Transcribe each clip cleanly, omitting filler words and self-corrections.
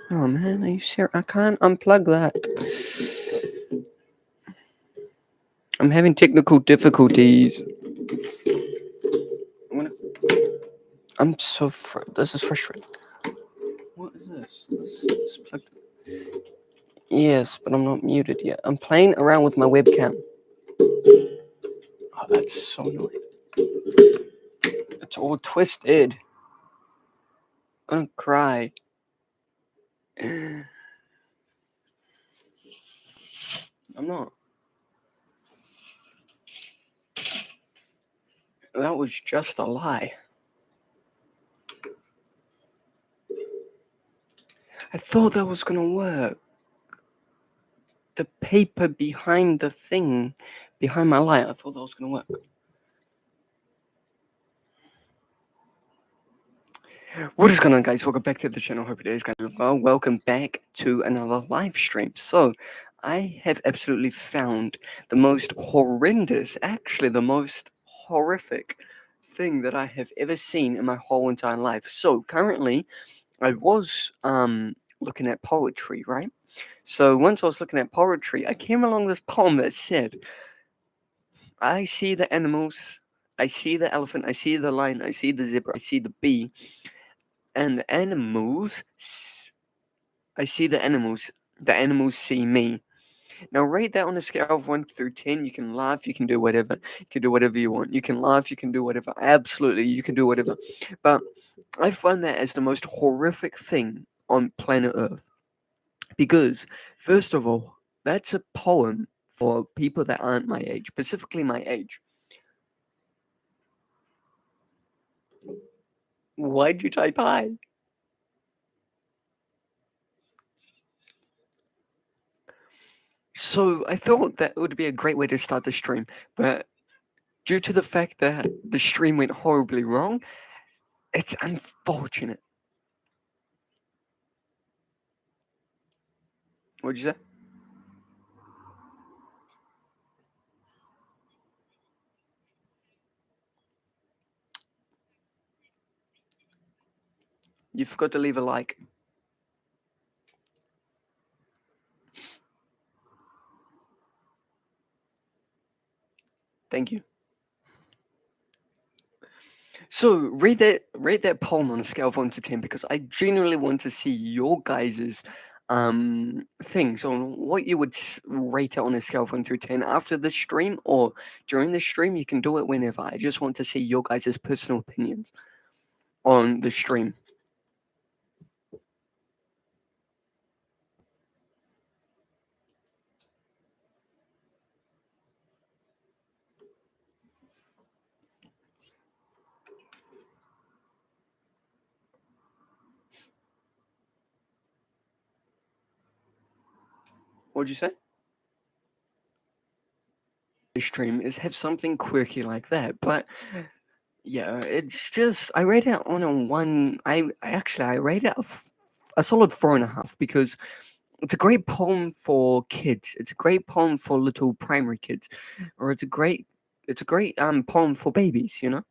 Oh man, are you serious? I can't unplug that. I'm having technical difficulties. I'm so this is frustrating. What is this? This is plugged. Yes, but I'm not muted yet. I'm playing around with my webcam. Oh, that's so annoying. It's all twisted. I'm gonna cry. I'm not. That was just a lie. I thought that was gonna work. The paper behind the thing, behind my light, I thought that was gonna work. What is going on, guys? Welcome back to the channel. Hope it is going well. Welcome back to another live stream. So, I have absolutely found the most horrendous, actually the most horrific thing that I have ever seen in my whole entire life. So, currently, I was looking at poetry, right? So, once I was looking at poetry, I came along this poem that said, I see the animals, I see the elephant, I see the lion, I see the zebra, I see the bee, and the animals, I see the animals see me. Now rate that on a scale of 1 through 10. You can laugh, you can do whatever, you can do whatever you want. You can laugh, you can do whatever. Absolutely, you can do whatever. But I find that as the most horrific thing on planet Earth. Because, first of all, that's a poem for people that aren't my age, specifically my age. Why'd you type hi? So I thought that would be a great way to start the stream, but due to the fact that the stream went horribly wrong, it's unfortunate. What'd you say? You forgot to leave a like. Thank you. So rate that poem on a scale of 1 to 10 because I genuinely want to see your guys's things on what you would rate it on a scale of 1 through 10 after the stream or during the stream. You can do it whenever. I just want to see your guys's personal opinions on the stream. What'd you say? The stream is have something quirky like that, but yeah, it's just I rate it on a one. I rate it a solid 4.5 because it's a great poem for kids. It's a great poem for little primary kids, or it's a great poem for babies. You know,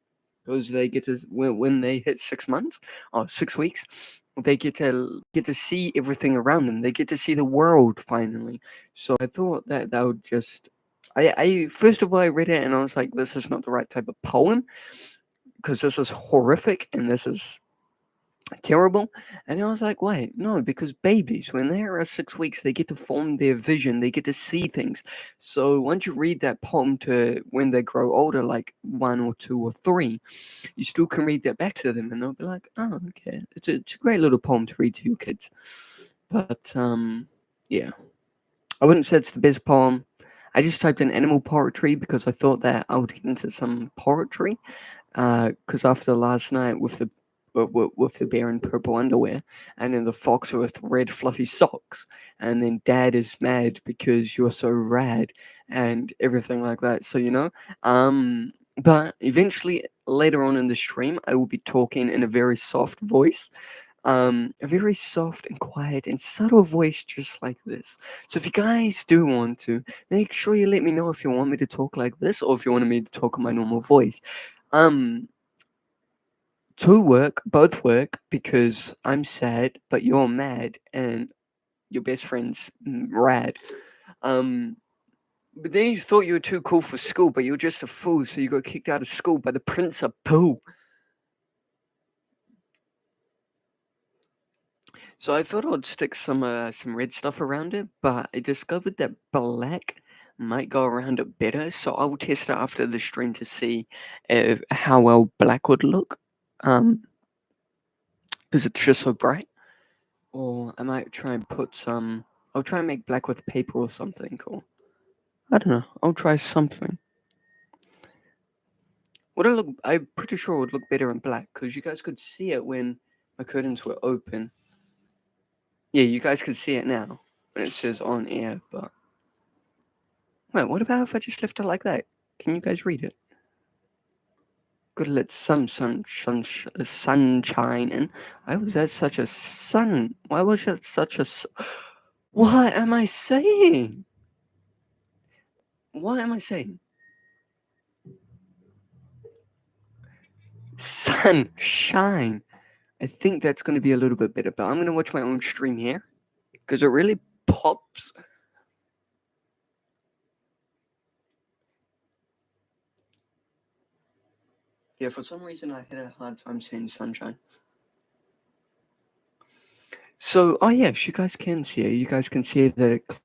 because they get to when they hit 6 months or 6 weeks, they get to see everything around them. They get to see the world finally. So I thought that that would just. I first of all I read it and I was like, this is not the right type of poem because this is horrific and this is terrible. And I was like, wait, no, because babies, when they are 6 weeks, they get to form their vision, they get to see things. So once you read that poem to when they grow older, like 1 or 2 or 3, you still can read that back to them and they'll be like, oh, okay. It's a great little poem to read to your kids. But yeah. I wouldn't say it's the best poem. I just typed in animal poetry because I thought that I would get into some poetry. Because after last night with the with the bear in purple underwear, and then the fox with red fluffy socks, and then dad is mad because you're so rad, and everything like that. So but eventually later on in the stream, I will be talking in a very soft voice, a very soft and quiet and subtle voice just like this. So if you guys do want to, make sure you let me know if you want me to talk like this or if you want me to talk in my normal voice. Um, Two work, both work because I'm sad, but you're mad, and your best friend's rad. Um, but then you thought you were too cool for school, but you're just a fool, so you got kicked out of school by the Prince of Pooh. So I thought I'd stick some red stuff around it, but I discovered that black might go around it better. So I'll test it after the stream to see how well black would look, because it's just so bright. Or I might try and put some. I'll try and make black with paper or something. Or I don't know. I'll try something. Would it look? I'm pretty sure it would look better in black because you guys could see it when my curtains were open. Yeah, you guys can see it now when it says on air, but wait, what about if I just left it like that? Can you guys read it? Gotta let sunshine in. Why was that such a sun? Why was that such a? What am I saying? What am I saying? Sunshine. I think that's going to be a little bit better, but I'm going to watch my own stream here because it really pops. Yeah, for some reason I had a hard time saying sunshine. So, oh yes, you guys can see it. You guys can see that it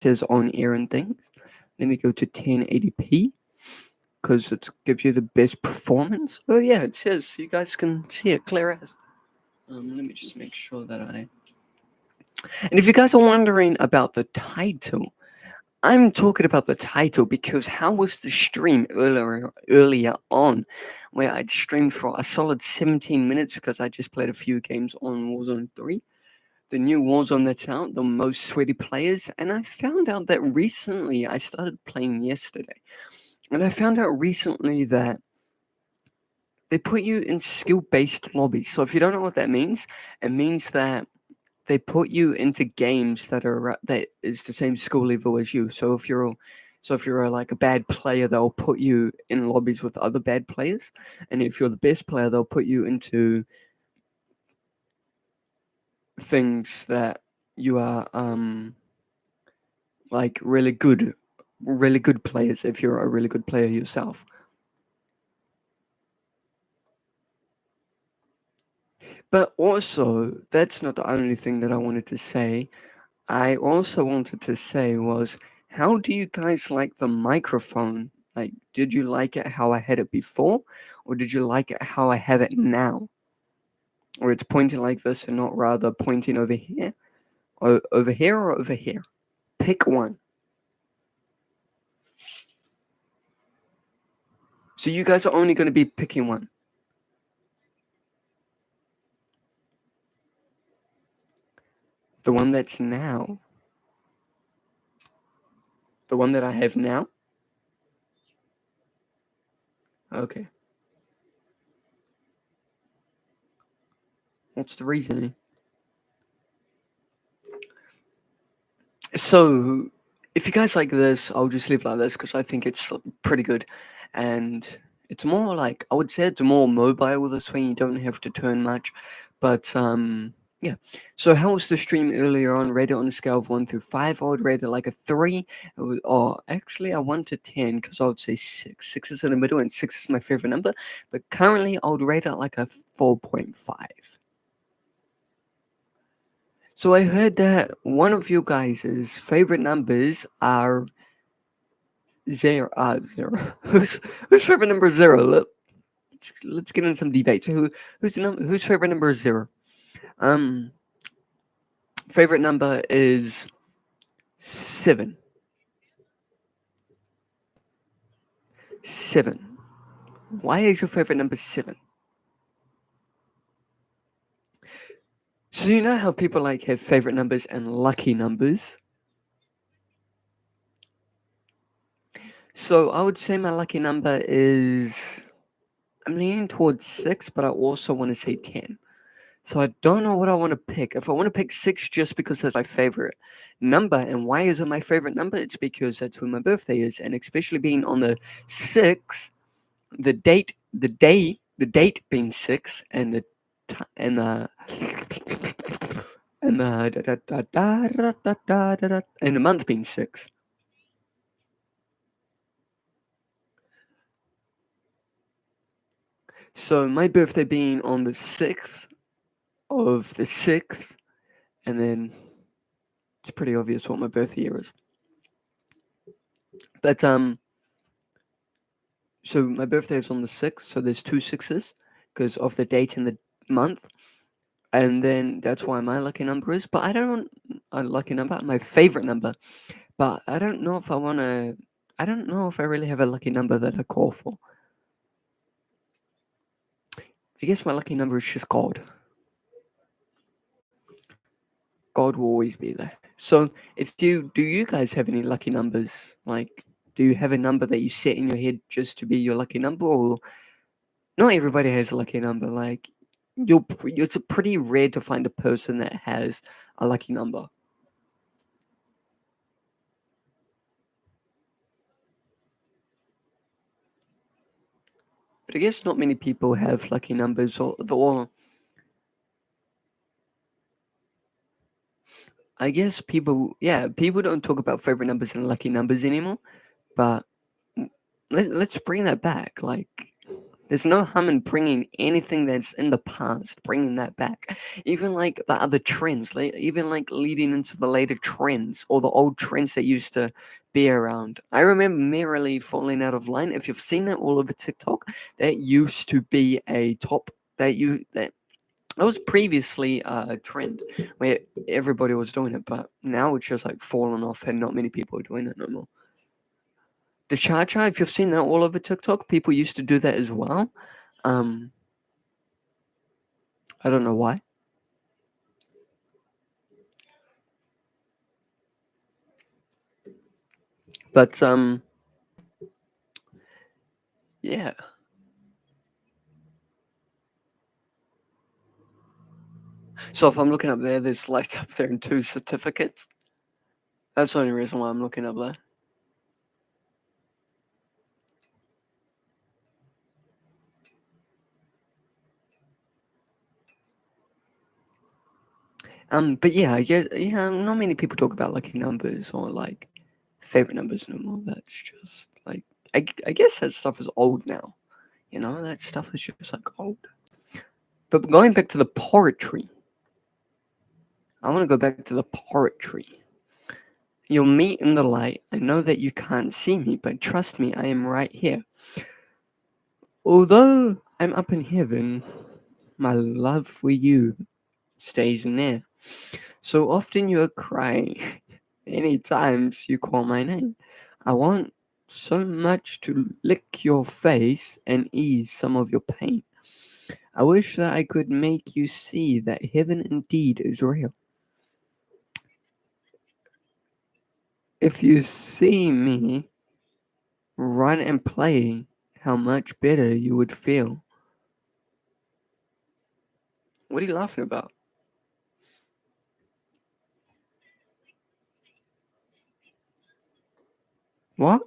says on air and things. Let me go to 1080p because it gives you the best performance. Oh yeah, it says you guys can see it clear as. Let me just make sure that I. And if you guys are wondering about the title, I'm talking about the title because how was the stream earlier on where I'd streamed for a solid 17 minutes because I just played a few games on Warzone 3, the new Warzone that's out, the most sweaty players, and I found out that recently I started playing yesterday, and I found out recently that they put you in skill-based lobbies. So if you don't know what that means, it means that they put you into games that is the same skill level as you. So if you're like a bad player, they'll put you in lobbies with other bad players, and if you're the best player, they'll put you into things that you are like really good players if you're a really good player yourself. But also, that's not the only thing that I wanted to say. I also wanted to say was, how do you guys like the microphone? Like, did you like it how I had it before, or did you like it how I have it now? Or it's pointing like this and not rather pointing over here, or over here, or over here? Pick one. So you guys are only going to be picking one. The one that's now. The one that I have now? Okay. What's the reasoning? So, if you guys like this, I'll just leave it like this because I think it's pretty good. And it's more like, I would say it's more mobile with this one. You don't have to turn much. But, yeah. So, how was the stream earlier on? Rate it on a scale of 1 through 5. I would rate it like a 3. Actually, a 1 to 10 because I would say 6. 6 is in the middle and 6 is my favorite number. But currently, I would rate it like a 4.5. So I heard that one of you guys' favorite numbers are zero. Zero. Whose favorite number is zero? Let's get into some debate. So whose favorite number is zero? Um, favorite number is 7. 7. Why is your favorite number 7? So you know how people like have favorite numbers and lucky numbers? So I would say my lucky number is, I'm leaning towards 6, but I also want to say 10. So I don't know what I want to pick. If I want to pick 6 just because that's my favorite number, and why is it my favorite number? It's because that's when my birthday is, and especially being on the 6th, the day the date being 6 and the ti and the and the month being 6. So my birthday being on the 6th of the 6th, and then it's pretty obvious what my birth year is. But so my birthday is on the 6th, so there's two sixes because of the date and the month. And then that's why my lucky number is. But I don't a lucky number, my favorite number. But I don't know if I wanna I don't know if I really have a lucky number that I call for. I guess my lucky number is just God. God will always be there. So if you do you guys have any lucky numbers? Like do you have a number that you set in your head just to be your lucky number, or not everybody has a lucky number? Like it's pretty rare to find a person that has a lucky number. But I guess not many people have lucky numbers, or I guess people don't talk about favorite numbers and lucky numbers anymore. But let's bring that back. Like, there's no harm in bringing anything that's in the past, bringing that back. Even like the other trends, like, even like leading into the later trends or the old trends that used to be around. I remember merrily falling out of line. If you've seen that all over TikTok, that used to be a top that was previously a trend where everybody was doing it, but now it's just like fallen off and not many people are doing it no more. The cha cha, if you've seen that all over TikTok, people used to do that as well. Um, I don't know why, but yeah. So if I'm looking up there, there's lights up there and two certificates. That's the only reason why I'm looking up there. But yeah, not many people talk about lucky numbers or like favorite numbers no more. That's just like I guess that stuff is old now. You know, that stuff is just like old. But going back to the poetry, I want to go back to the poetry. You'll meet in the light. I know that you can't see me, but trust me, I am right here. Although I'm up in heaven, my love for you stays near. So often you're crying, many times you call my name. I want so much to lick your face and ease some of your pain. I wish that I could make you see that heaven indeed is real. If you see me run and play, how much better you would feel. What are you laughing about? What?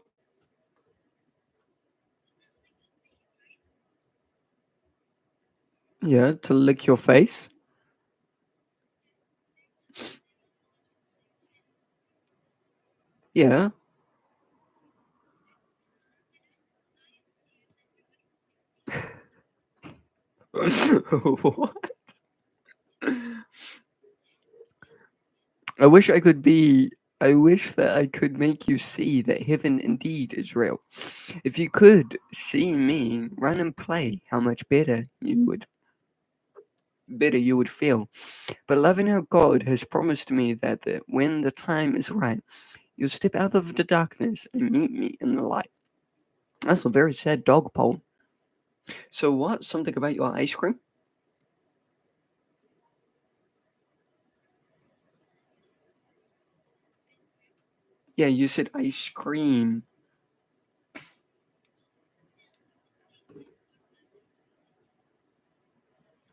Yeah, to lick your face? Yeah. What? I wish I could be. I wish that I could make you see that heaven indeed is real. If you could see me run and play, how much better you would feel. But loving how God has promised me that when the time is right, you'll step out of the darkness and meet me in the light. That's a very sad dog poem. So what? Something about your ice cream? Yeah, you said ice cream.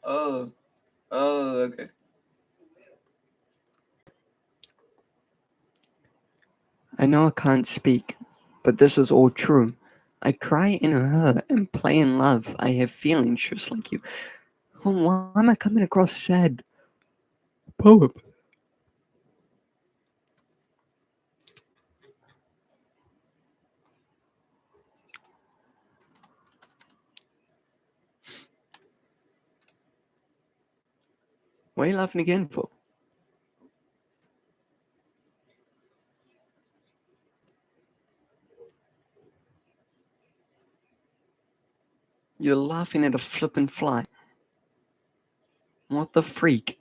Oh, oh, okay. I know I can't speak, but this is all true. I cry in her and play in love. I have feelings just like you. Oh, why am I coming across sad poem? What are you laughing again for? You're laughing at a flippin' fly. What the freak?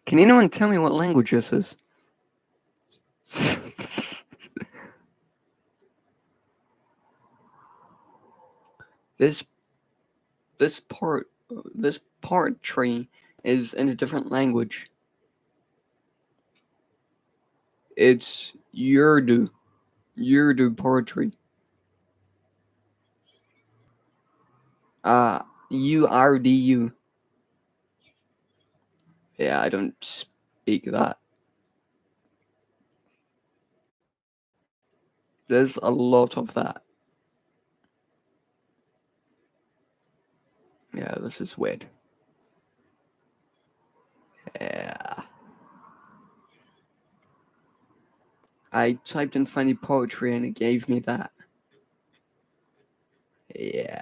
Can anyone tell me what language this is? this this poetry is in a different language. It's Urdu poetry. Urdu. Yeah, I don't speak that. There's a lot of that. Yeah, this is weird. Yeah. I typed in funny poetry and it gave me that. Yeah.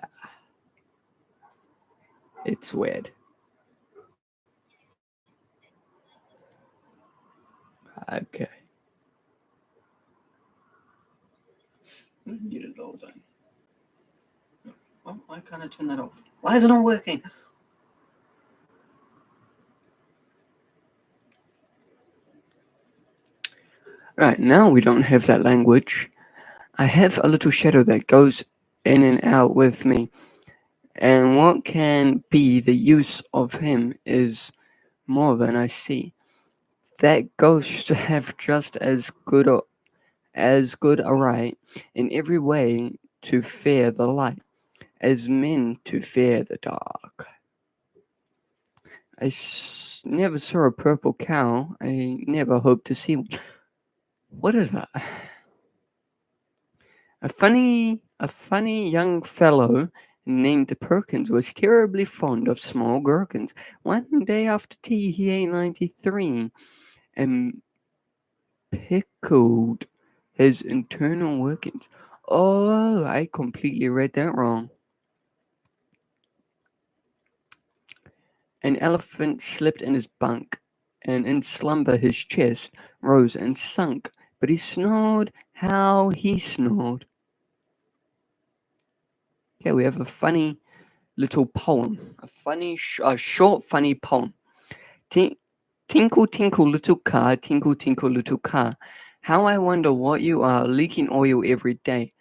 It's weird. Okay. Muted it all the time. Why can't I turn that off? Why is it not working? Right, now we don't have that language. I have a little shadow that goes in and out with me. And what can be the use of him is more than I see. That ghost have just as good a right in every way to fear the light as men to fear the dark. Never saw a purple cow. I never hope to see one. What is that? A funny young fellow named Perkins was terribly fond of small gherkins. One day after tea, he ate 93 and pickled his internal workings. Oh, I completely read that wrong. An elephant slipped in his bunk, and in slumber his chest rose and sunk, but he snored how he snored. Okay, we have a funny little poem, a short, funny poem. Tinkle, tinkle, little car, tinkle, tinkle, little car. How I wonder what you are, leaking oil every day.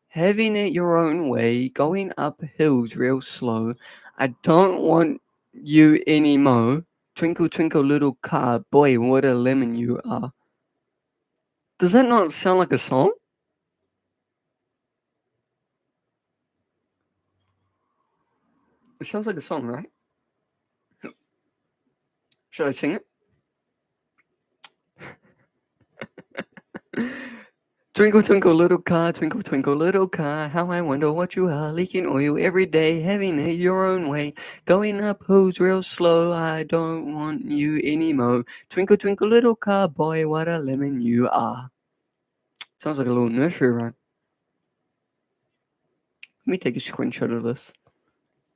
Having it your own way, going up hills real slow. I don't want you anymore. Twinkle, twinkle, little car, boy, what a lemon you are. Does that not sound like a song? It sounds like a song, right? Should I sing it? Twinkle, twinkle, little car, how I wonder what you are, leaking oil every day, having it your own way, going up hills real slow, I don't want you anymore. Twinkle, twinkle, little car, boy, what a lemon you are. Sounds like a little nursery rhyme. Let me take a screenshot of this.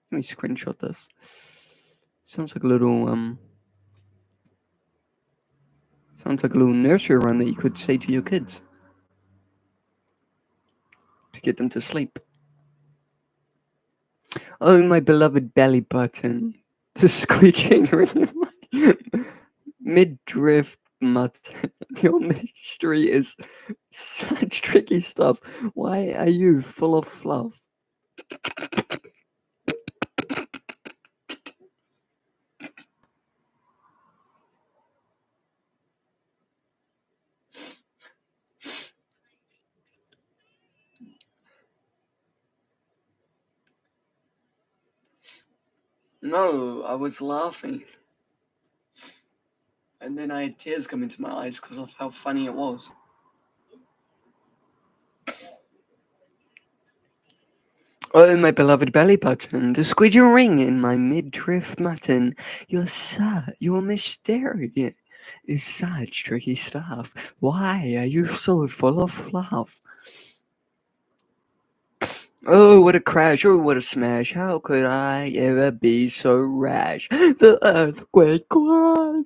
Let me screenshot this. Sounds like a little sounds like a little nursery rhyme that you could say to your kids to get them to sleep. Oh, my beloved belly button, the squeaking ring in my midriff mutton. Your mystery is such tricky stuff. Why are you full of fluff? No, I was laughing. And then I had tears come into my eyes because of how funny it was. Oh, my beloved belly button, the squidgy ring in my midriff mutton. Your mystery is such tricky stuff. Why are you so full of fluff? Oh, what a crash, oh, what a smash. How could I ever be so rash? The earthquake quad.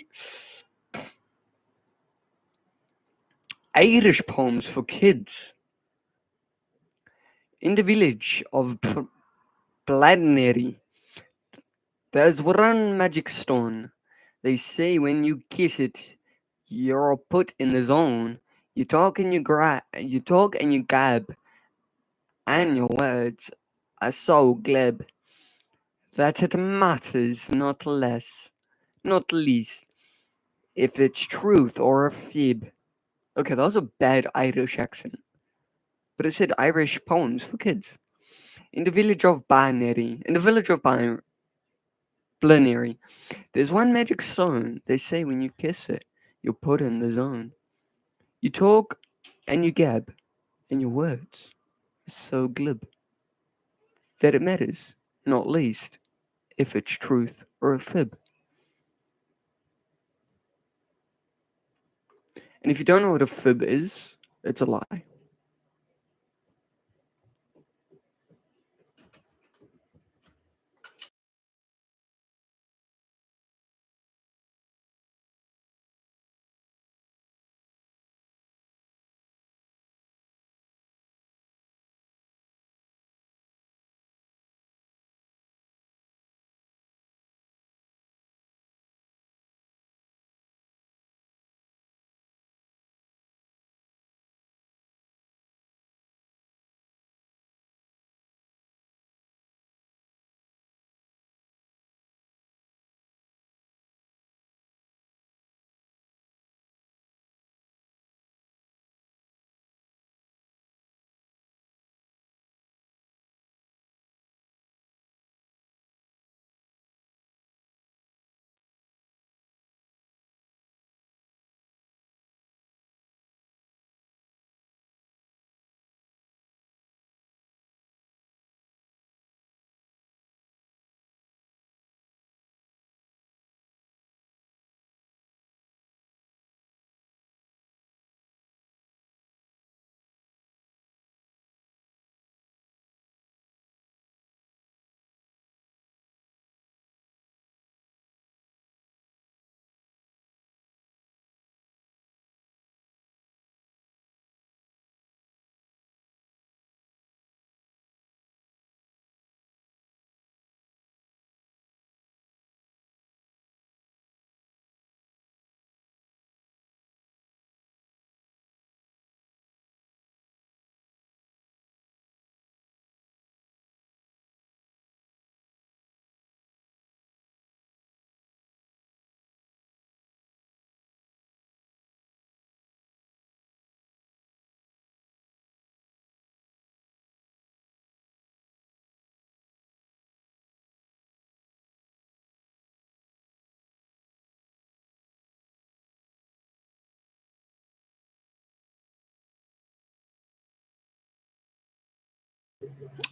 Irish poems for kids. In the village of Bladneri, there's one magic stone. They say when you kiss it, you're put in the zone. You talk and you gab, and your words are so glib that it matters not less, not least, if it's truth or a fib. Okay, that was a bad Irish accent, but it said Irish poems for kids. In the village of Blaneri, there's one magic stone. They say when you kiss it, you're put in the zone. You talk and you gab, and your words are so glib that it matters, not least, if it's truth or a fib. And if you don't know what a fib is, it's a lie.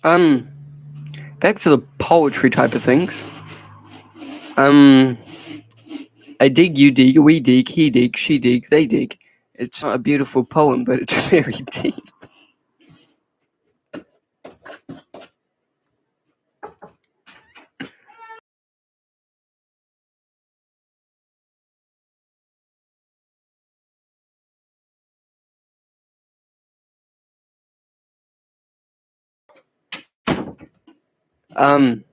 Um, Back to the poetry type of things. Um, I dig, you dig, we dig, he dig, she dig, they dig. It's not a beautiful poem, but it's very deep. Um,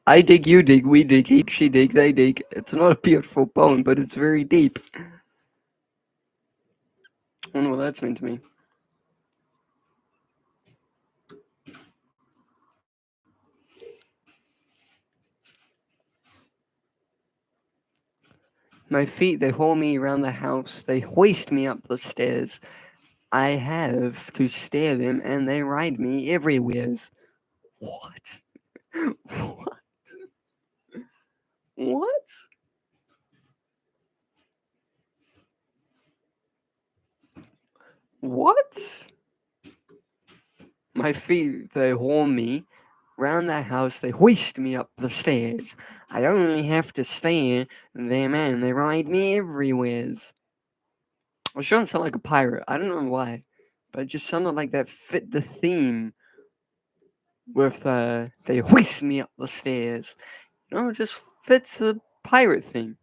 I dig, you dig, we dig, he, she dig, they dig. It's not a beautiful poem, but it's very deep. I don't know what that's meant to mean. My feet, they haul me around the house, they hoist me up the stairs. I have to stare them, and they ride me everywheres. What? What? What? What? my feet, they haul me round the house, they hoist me up the stairs. I only have to stare, there, man, they ride me everywheres. I was trying to sound like a pirate. I don't know why, but it just sounded like that fit the theme with they hoist me up the stairs. It just fits the pirate theme.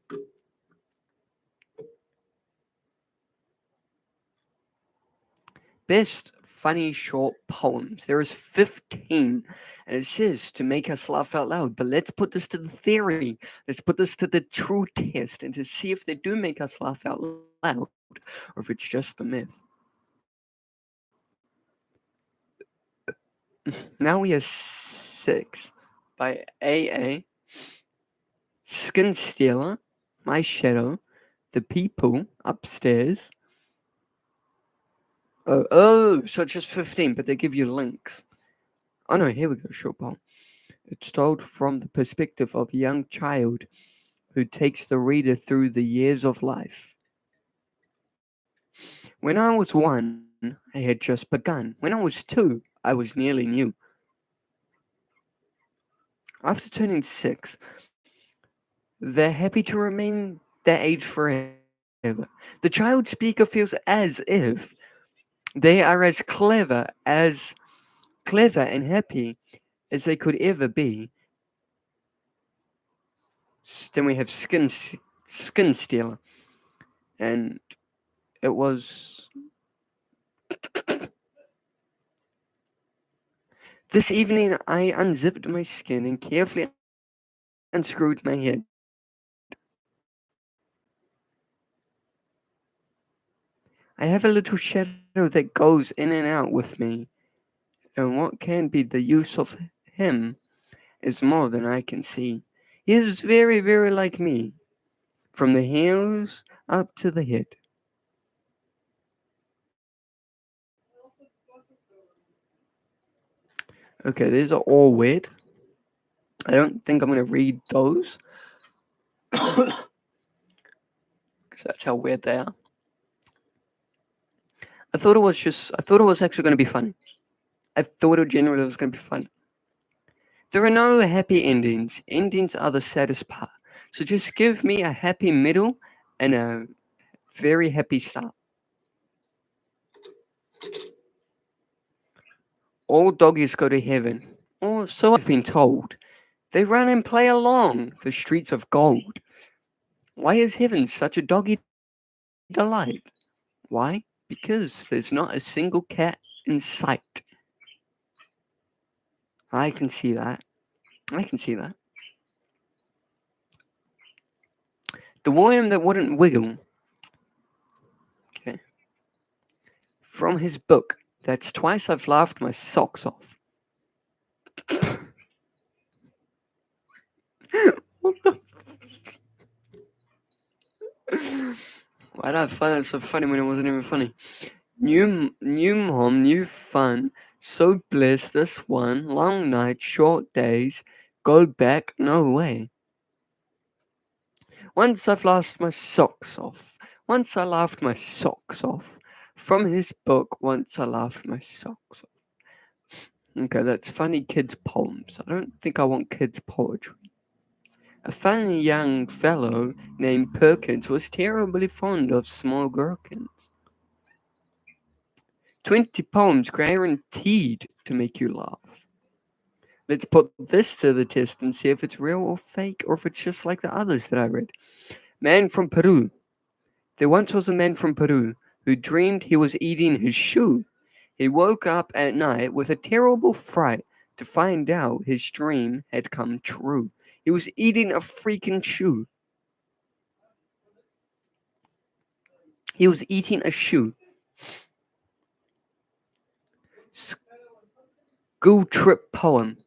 Best funny short poems. There is 15, and it says to make us laugh out loud. But let's put this to the theory. Let's put this to the true test, and to see if they do make us laugh out loud, or if it's just a myth. Now we have 6 by AA, Skin Stealer, My Shadow, The People Upstairs. So it's just 15, but they give you links. Oh no, here we go, short poem. It's told from the perspective of a young child who takes the reader through the years of life. When I was 1, I had just begun. When I was 2, I was nearly new. After turning 6, they're happy to remain their age forever. The child speaker feels as if they are as clever and happy as they could ever be. Then we have Skin Stealer, and it was this evening I unzipped my skin and carefully unscrewed my head. I have a little shadow that goes in and out with me, and what can be the use of him is more than I can see. He is very, very like me, from the heels up to the head. Okay, these are all weird. I don't think I'm going to read those, because that's how weird they are. I thought it was actually going to be funny. I thought it generally was going to be funny. There are no happy endings. Endings are the saddest part. So just give me a happy middle and a very happy start. All doggies go to heaven, or so I've been told. They run and play along the streets of gold. Why is heaven such a doggy delight? Why? Because there's not a single cat in sight. I can see that. I can see that. The worm that wouldn't wiggle. Okay. From his book, that's twice I've laughed my socks off. What the? Why did I find that so funny when it wasn't even funny? New mom, new fun. So blessed this one. Long night, short days. Go back, no way. Once I've laughed my socks off. Once I laughed my socks off. From his book, once I laughed my socks off. Okay, that's funny kids' poems. I don't think I want kids' poetry. A funny young fellow named Perkins was terribly fond of small gherkins. 20 poems guaranteed to make you laugh. Let's put this to the test and see if it's real or fake, or if it's just like the others that I read. Man from Peru. There once was a man from Peru who dreamed he was eating his shoe. He woke up at night with a terrible fright to find out his dream had come true. He was eating a freaking shoe. He was eating a shoe. School trip poem.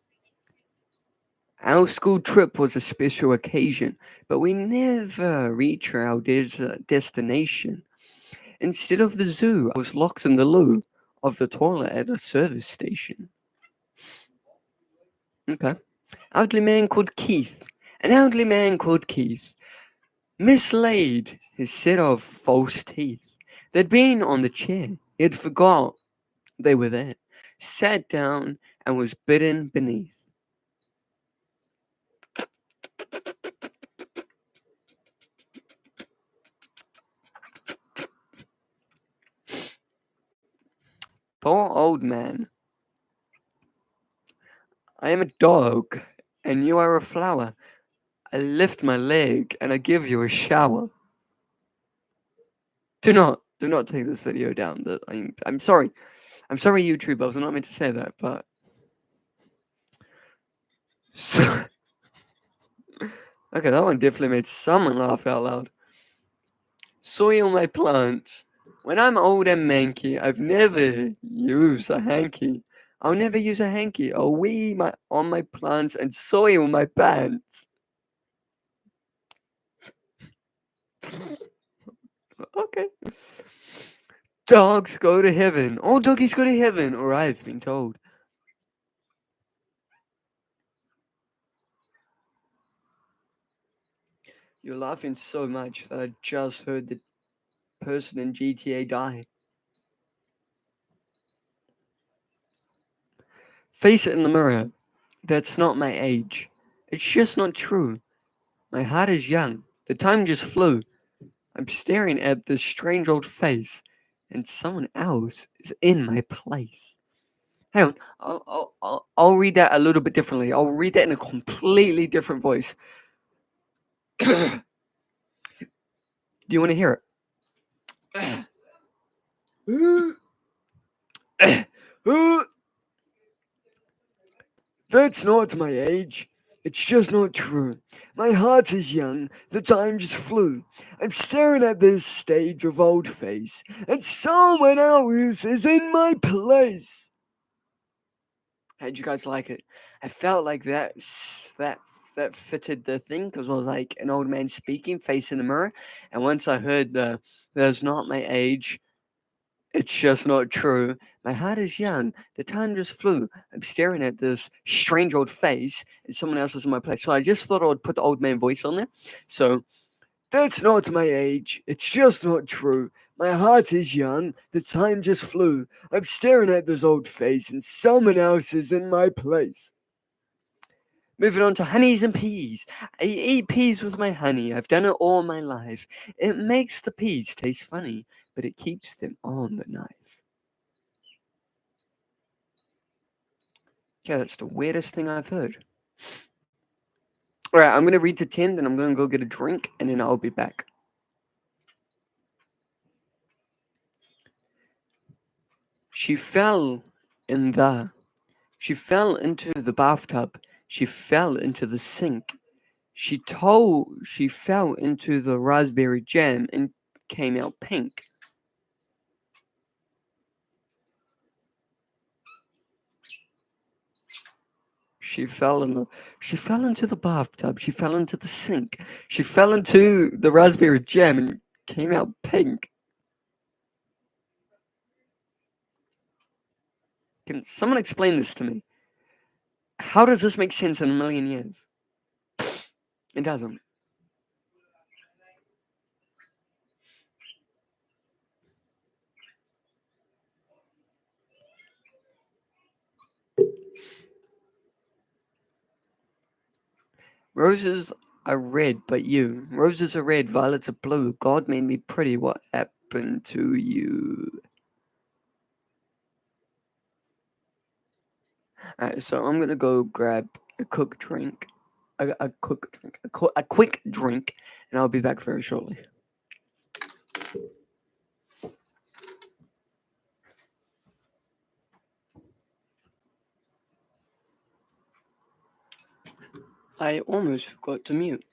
Our school trip was a special occasion, but we never reached our destination. Instead of the zoo, I was locked in the loo of the toilet at a service station. Okay. Elderly man called Keith. An elderly man called Keith mislaid his set of false teeth. They'd been on the chair. He had forgot they were there. sat down, and was bidden beneath. Poor old man. I am a dog, and you are a flower. I lift my leg, and I give you a shower. Do not take this video down. I'm sorry. I'm sorry, YouTube. I was not meant to say that, but so okay, that one definitely made someone laugh out loud. Soil my plants. When I'm old and manky, I've never used a hanky. I'll never use a hanky. I'll wee on my plants and soil my pants. Okay. Dogs go to heaven. All doggies go to heaven, or I've been told. You're laughing so much that I just heard the person in GTA die. Face it in the mirror. That's not my age. It's just not true. My heart is young. The time just flew. I'm staring at this strange old face, and someone else is in my place. Hang on, I'll read that a little bit differently. I'll read that in a completely different voice. Do you want to hear it? That's not my age. It's just not true. My heart is young, the time just flew. I'm staring at this stage of old face, and someone else is in my place. How'd you guys like it? I felt like that fitted the thing because I was like an old man speaking, face in the mirror, and once I heard the "That's not my age," it's just not true. My heart is young. The time just flew. I'm staring at this strange old face, and someone else is in my place. So I just thought I would put the old man voice on there. So that's not my age. It's just not true. My heart is young. The time just flew. I'm staring at this old face, and someone else is in my place. Moving on to honeys and peas. I eat peas with my honey. I've done it all my life. It makes the peas taste funny, but it keeps them on the knife. Yeah, that's the weirdest thing I've heard. Alright, I'm gonna read to 10, then I'm gonna go get a drink, and then I'll be back. She fell in the. She fell into the bathtub. She fell into the sink. She fell into the raspberry jam and came out pink. She fell into the bathtub. She fell into the sink. She fell into the raspberry jam and came out pink. Can someone explain this to me? How does this make sense in a million years? It doesn't. Roses are red, but you. Roses are red, violets are blue. God made me pretty. What happened to you? Alright, so I'm gonna go grab a quick drink. A quick drink, and I'll be back very shortly. I almost forgot to mute.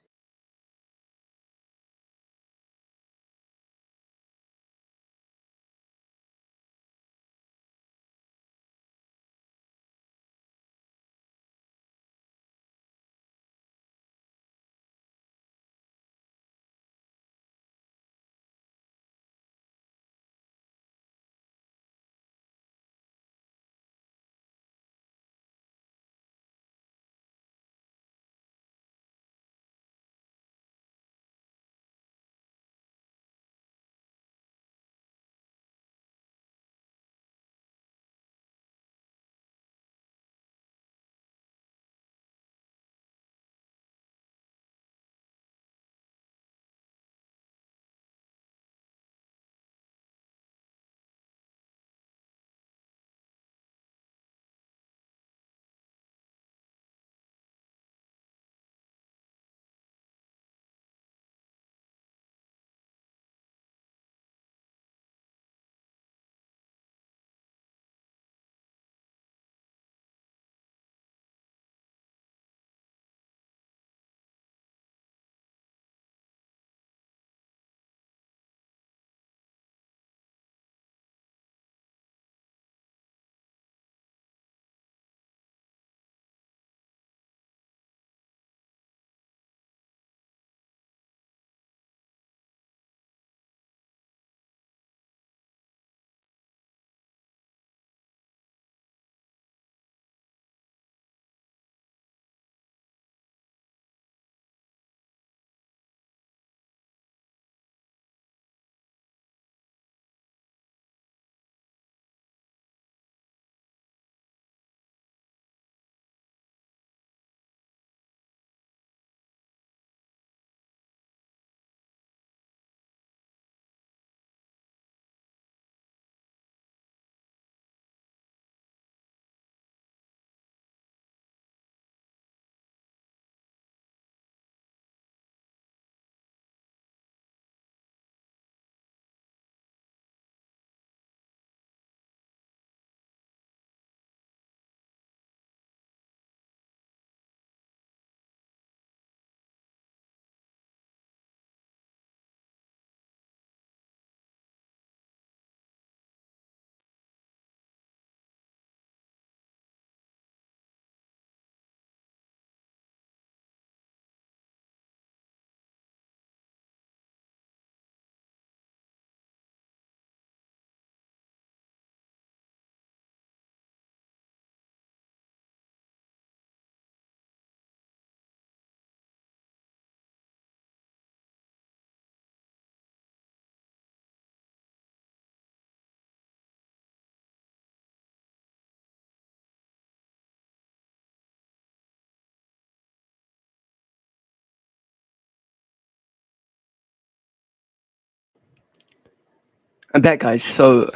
I'm back, guys. So,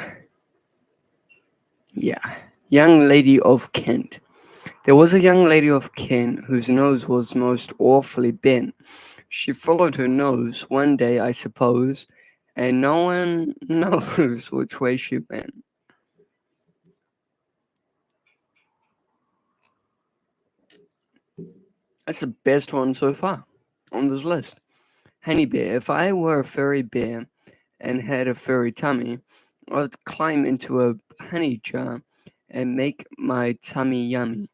yeah. Young Lady of Kent. There was a young lady of Kent whose nose was most awfully bent. She followed her nose one day, I suppose, and no one knows which way she went. That's the best one so far on this list. Honey Bear. If I were a furry bear and had a furry tummy, I'd climb into a honey jar and make my tummy yummy.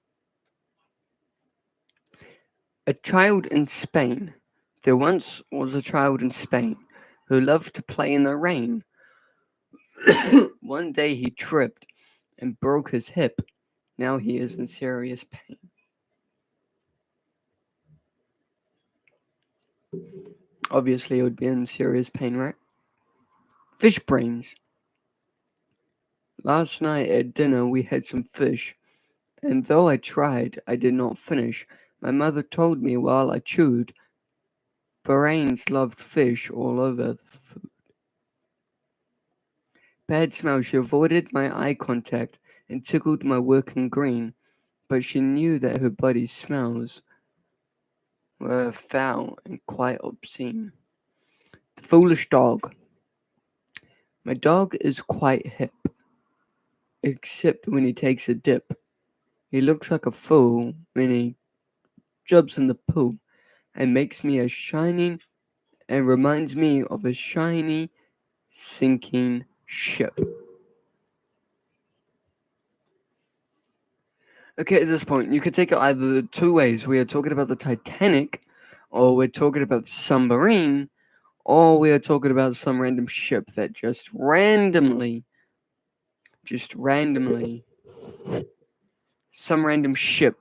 A child in Spain. There once was a child in Spain who loved to play in the rain. One day he tripped and broke his hip. Now he is in serious pain. Obviously, it would be in serious pain, right? Fish brains. Last night at dinner we had some fish, and though I tried, I did not finish. My mother told me while I chewed, brains loved fish all over the food. Bad smell. She avoided my eye contact and tickled my working green, but she knew that her body's smells were foul and quite obscene. The foolish dog. My dog is quite hip, except when he takes a dip. He looks like a fool when he jumps in the pool and makes me a shining and reminds me of a shiny sinking ship. Okay, at this point, you could take it either two ways. We are talking about the Titanic, or we're talking about the submarine, or we are talking about some random ship that just randomly, some random ship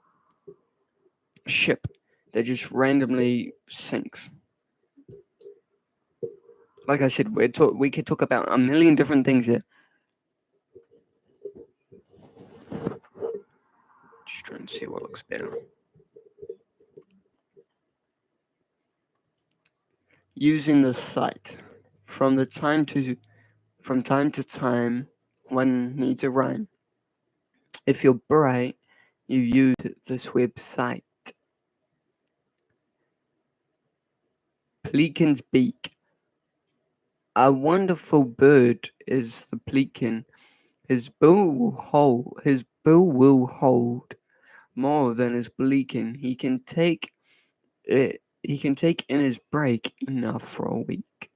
that just randomly sinks. Like I said, we could talk about a million different things here. Just trying to see what looks better. Using the sight from the time to from time to time, one needs a rhyme. If you're bright, you use this website. Pelican's beak. A wonderful bird is the pelican. His bill will hold more than his pelican. He can take in his break enough for a week.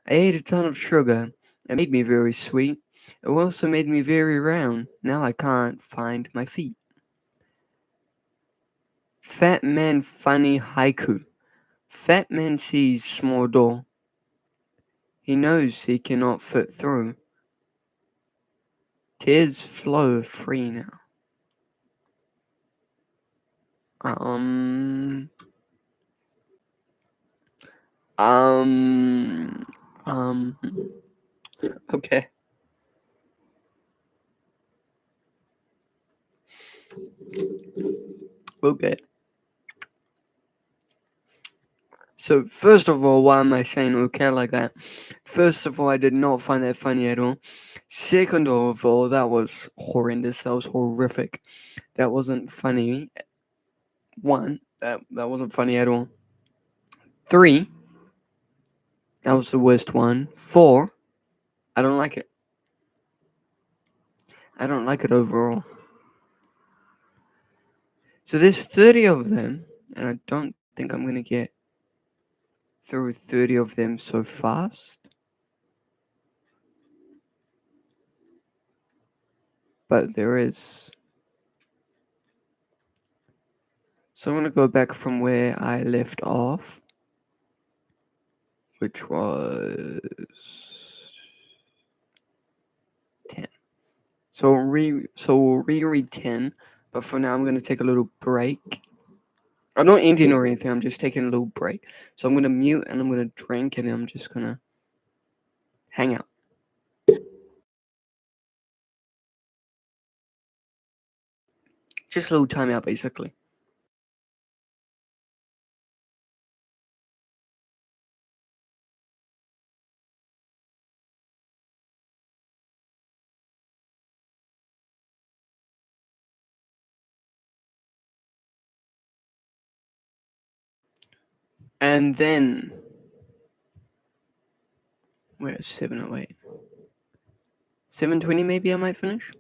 I ate a ton of sugar. It made me very sweet. It also made me very round. Now I can't find my feet. Fat man funny haiku. Fat man sees small door. He knows he cannot fit through. Tears flow free now. Um, um, um, okay. Okay. So, first of all, why am I saying okay like that? First of all, I did not find that funny at all. Second of all, that was horrendous. That was horrific. That wasn't funny. One, that wasn't funny at all. Three, that was the worst one. Four, I don't like it. I don't like it overall. So there's 30 of them, and I don't think I'm gonna get through 30 of them so fast. But there is. So I'm gonna go back from where I left off, which was 10. So we'll reread 10, but for now I'm gonna take a little break. I'm not ending or anything, I'm just taking a little break. So I'm gonna mute and I'm gonna drink and I'm just gonna hang out. Just a little timeout basically. And then, where's 7:08? 7:20 maybe I might finish.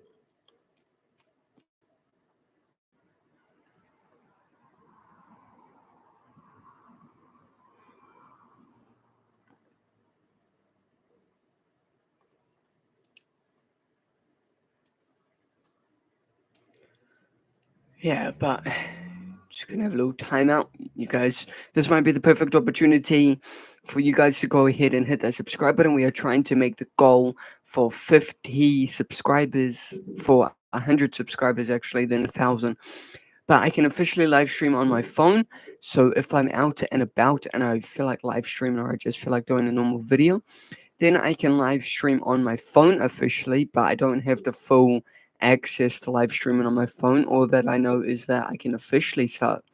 Yeah, but just gonna have a little timeout, you guys. This might be the perfect opportunity for you guys to go ahead and hit that subscribe button. We are trying to make the goal for 50 subscribers, for 100 subscribers actually, then 1,000. But I can officially live stream on my phone. So if I'm out and about and I feel like live streaming, or I just feel like doing a normal video, then I can live stream on my phone officially, but I don't have the full access to live streaming on my phone. All that I know is that I can officially start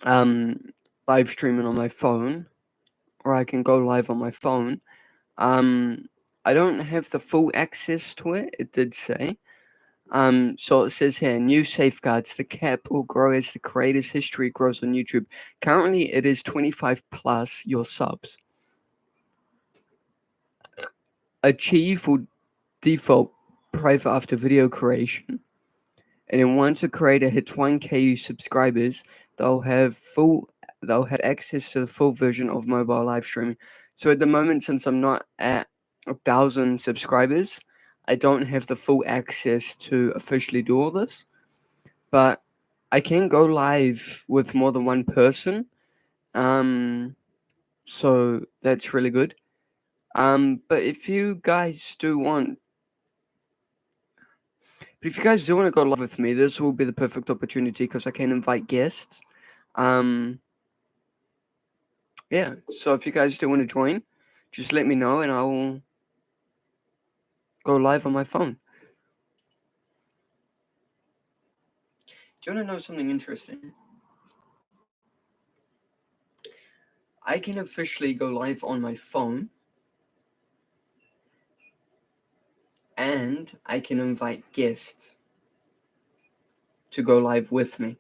um, live streaming on my phone, or I can go live on my phone. Um, I don't have the full access to it, it did say. So it says here, new safeguards. The cap will grow as the creator's history grows on YouTube. Currently, it is 25 plus your subs. Achieve will default private after video creation. And then once a creator hits 1K subscribers, they'll have access to the full version of mobile live streaming. So at the moment, since I'm not at 1,000 subscribers, I don't have the full access to officially do all this. But I can go live with more than one person. So that's really good. But if you guys do want But if you guys do want to go live with me, this will be the perfect opportunity because I can invite guests. Um, yeah. So if you guys do want to join, just let me know and I will go live on my phone. Do you want to know something interesting? I can officially go live on my phone and I can invite guests to go live with me.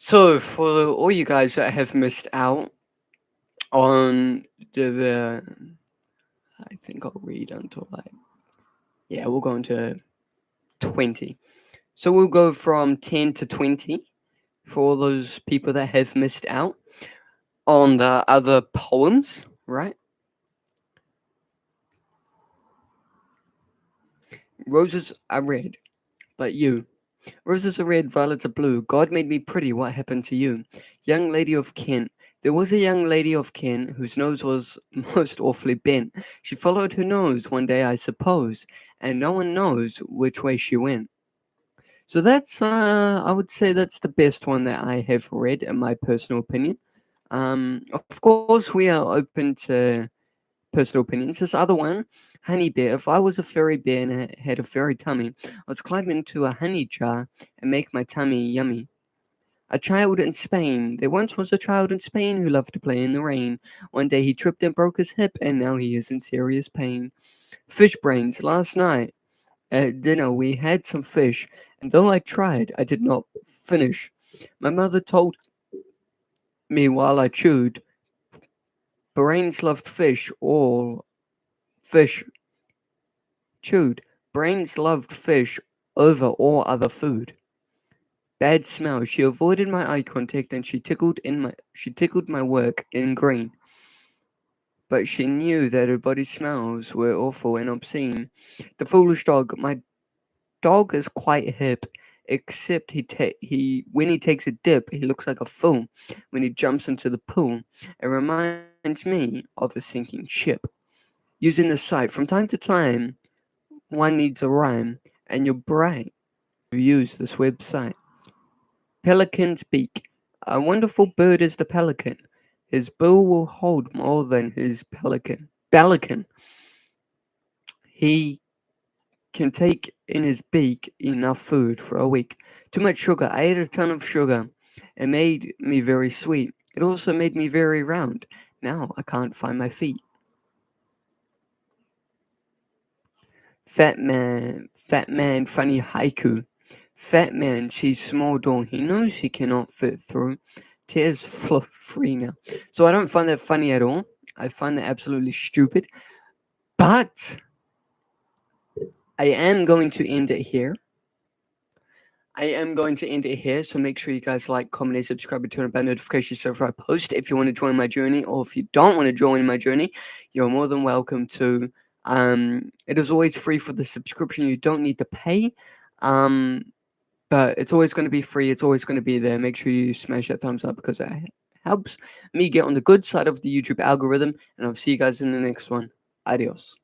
So for all you guys that have missed out on the I think I'll read until we'll go into 20. So we'll go from 10 to 20 for all those people that have missed out on the other poems, right? Roses are red, but you. Roses are red, violets are blue. God made me pretty, what happened to you? Young lady of Kent. There was a young lady of Kent whose nose was most awfully bent. She followed her nose one day, I suppose, and no one knows which way she went. So that's, I would say that's the best one that I have read, in my personal opinion. Of course, we are open to personal opinions. This other one, honey bear. If I was a furry bear and I had a furry tummy, I'd climb into a honey jar and make my tummy yummy. A child in Spain. There once was a child in Spain who loved to play in the rain. One day he tripped and broke his hip, and now he is in serious pain. Fish brains. Last night at dinner we had some fish, and though I tried, I did not finish. My mother told me while I chewed, brains loved fish, all fish chewed. Brains loved fish over all other food. Bad smell. She avoided my eye contact and she tickled my work in green. But she knew that her body smells were awful and obscene. The foolish dog. My dog is quite hip, except he when he takes a dip, he looks like a fool. When he jumps into the pool, it reminds me of a sinking ship. Using the site from time to time, one needs a rhyme, and you're bright. Use this website. Pelican's beak. A wonderful bird is the pelican. His bill will hold more than his pelican. He can take in his beak enough food for a week. Too much sugar. I ate a ton of sugar. It made me very sweet. It also made me very round. Now I can't find my feet. Fat man, funny haiku. Fat man sees small door. He knows he cannot fit through. Tears flow free now. So I don't find that funny at all. I find that absolutely stupid. But I am going to end it here. So make sure you guys like, comment, and subscribe, and turn on bell notifications so if I post. If you want to join my journey, or if you don't want to join my journey, you're more than welcome to. It is always free for the subscription. You don't need to pay. But it's always going to be free. It's always going to be there. Make sure you smash that thumbs up because it helps me get on the good side of the YouTube algorithm. And I'll see you guys in the next one. Adios.